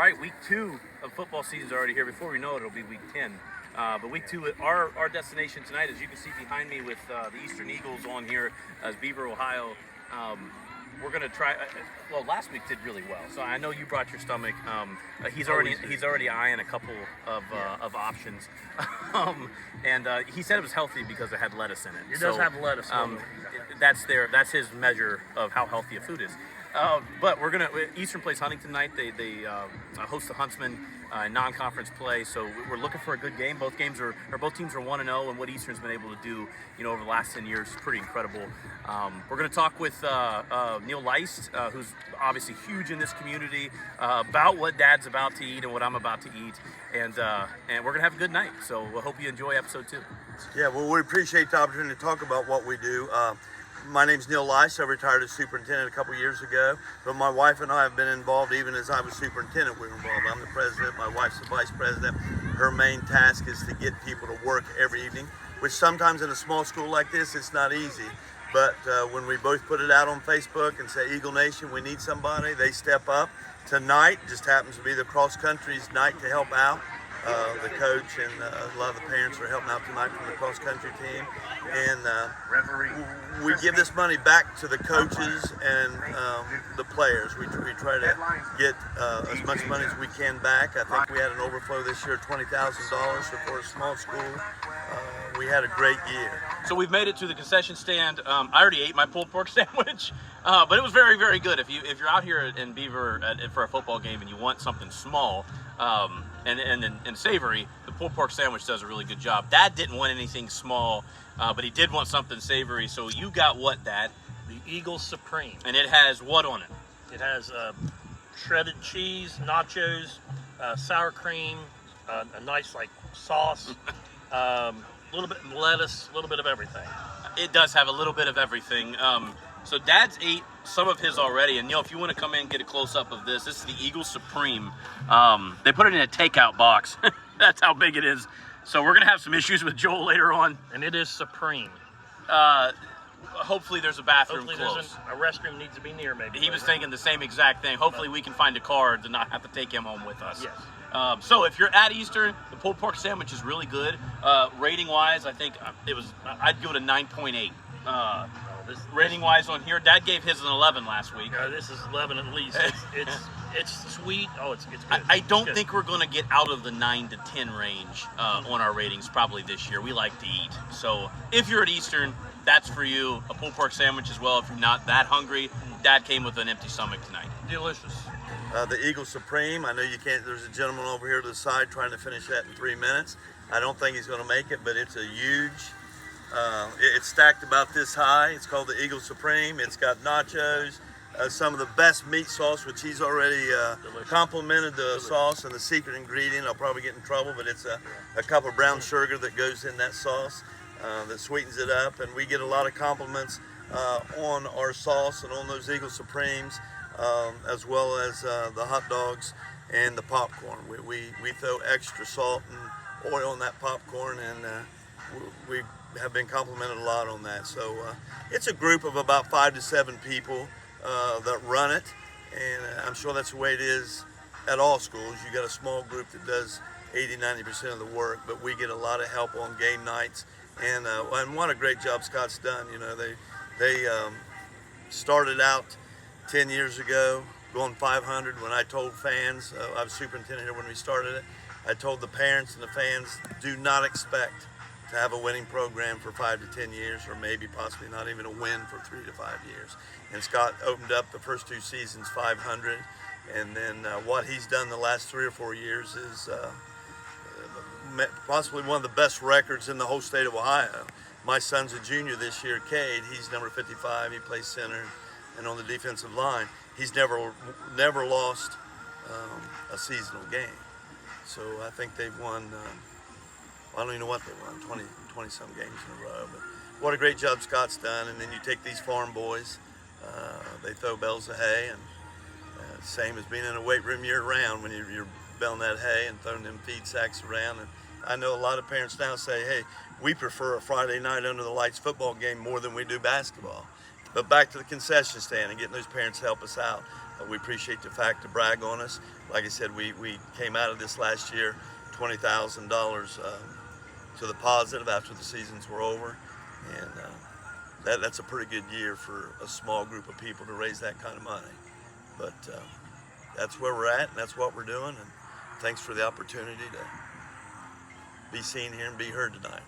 right, week 2 of football season is already here. Before we know it, it'll be week 10. But week 2, our destination tonight, as you can see behind me with the Eastern Eagles on here, as Beaver, Ohio. We're gonna try. Well, last week did really well, so I know you brought your stomach. He's already eyeing a couple of options, and he said it was healthy because it had lettuce in it. It does have lettuce. That's his measure of how healthy a food is. But Eastern plays Huntington tonight. They host the Huntsman non-conference play, so we're looking for a good game. Both teams are 1-0, and what Eastern's been able to do, over the last 10 years is pretty incredible. We're going to talk with Neil Leist, who's obviously huge in this community, about what Dad's about to eat and what I'm about to eat, and we're going to have a good night. So we hope you enjoy episode 2. Yeah, well, we appreciate the opportunity to talk about what we do. My name's Neil Leist. I retired as superintendent a couple years ago, but my wife and I have been involved even as I was superintendent. We were involved. I'm the president, my wife's the vice president. Her main task is to get people to work every evening, which sometimes in a small school like this, it's not easy. But when we both put it out on Facebook and say, Eagle Nation, we need somebody, they step up. Tonight just happens to be the cross country's night to help out. The coach and a lot of the parents are helping out tonight from the cross country team, and we give this money back to the coaches and the players. We try to get as much money as we can back. I think we had an overflow this year of $20,000, so for a small school, we had a great year. So we've made it to the concession stand. I already ate my pulled pork sandwich, but it was very, very good. If you're out here in Beaver for a football game and you want something small and savory, the pulled pork sandwich does a really good job. Dad didn't want anything small, but he did want something savory. So you got what, Dad? The Eagle Supreme. And it has what on it? It has shredded cheese, nachos, sour cream, a nice sauce, a little bit of lettuce, a little bit of everything. It does have a little bit of everything. So Dad's ate some of his already, and Neil, if you want to come in and get a close-up of this is the Eagle Supreme. They put it in a takeout box. That's how big it is. So we're going to have some issues with Joel later on. And it is supreme. Hopefully there's a bathroom close. A restroom needs to be near, maybe. He was thinking the same exact thing. Hopefully we can find a car to not have to take him home with us. Yes. So if you're at Eastern, the pulled pork sandwich is really good. Rating-wise, I think I'd give it a 9.8. Rating-wise on here, Dad gave his an 11 last week. This is 11 at least. It's sweet. Oh, it's good. I don't think we're going to get out of the 9 to 10 range on our ratings probably this year. We like to eat. So if you're at Eastern, that's for you. A pulled pork sandwich as well if you're not that hungry. Dad came with an empty stomach tonight. Delicious. The Eagle Supreme, I know you can't, there's a gentleman over here to the side trying to finish that in 3 minutes. I don't think he's going to make it, but it's a huge, it's stacked about this high. It's called the Eagle Supreme. It's got nachos, some of the best meat sauce, which he's already complimented the sauce and the secret ingredient. I'll probably get in trouble, but it's a cup of brown sugar that goes in that sauce that sweetens it up. And we get a lot of compliments on our sauce and on those Eagle Supremes, as well as the hot dogs and the popcorn. We throw extra salt and oil in that popcorn, and we have been complimented a lot on that. So it's a group of about 5 to 7 people that run it, and I'm sure that's the way it is at all schools. You got a small group that does 80-90% of the work, but we get a lot of help on game nights, and what a great job Scott's done. They started out 10 years ago going 500. When I told fans, I was superintendent here when we started it, I told the parents and the fans, do not expect to have a winning program for 5 to 10 years, or maybe possibly not even a win for 3 to 5 years. And Scott opened up the first 2 seasons 500, and then what he's done the last 3 or 4 years is possibly one of the best records in the whole state of Ohio. My son's a junior this year, Cade. He's number 55. He plays center and on the defensive line. He's never lost a seasonal game. So I think they've won, I don't even know what they won, 20 some games in a row. But what a great job Scott's done. And then you take these farm boys, they throw bales of hay, and same as being in a weight room year round when you're baling that hay and throwing them feed sacks around. And I know a lot of parents now say, hey, we prefer a Friday night under the lights football game more than we do basketball. But back to the concession stand and getting those parents to help us out. We appreciate the fact to brag on us. Like I said, we came out of this last year $20,000 to the positive after the seasons were over, and that's a pretty good year for a small group of people to raise that kind of money. But that's where we're at, and that's what we're doing. And thanks for the opportunity to be seen here and be heard tonight.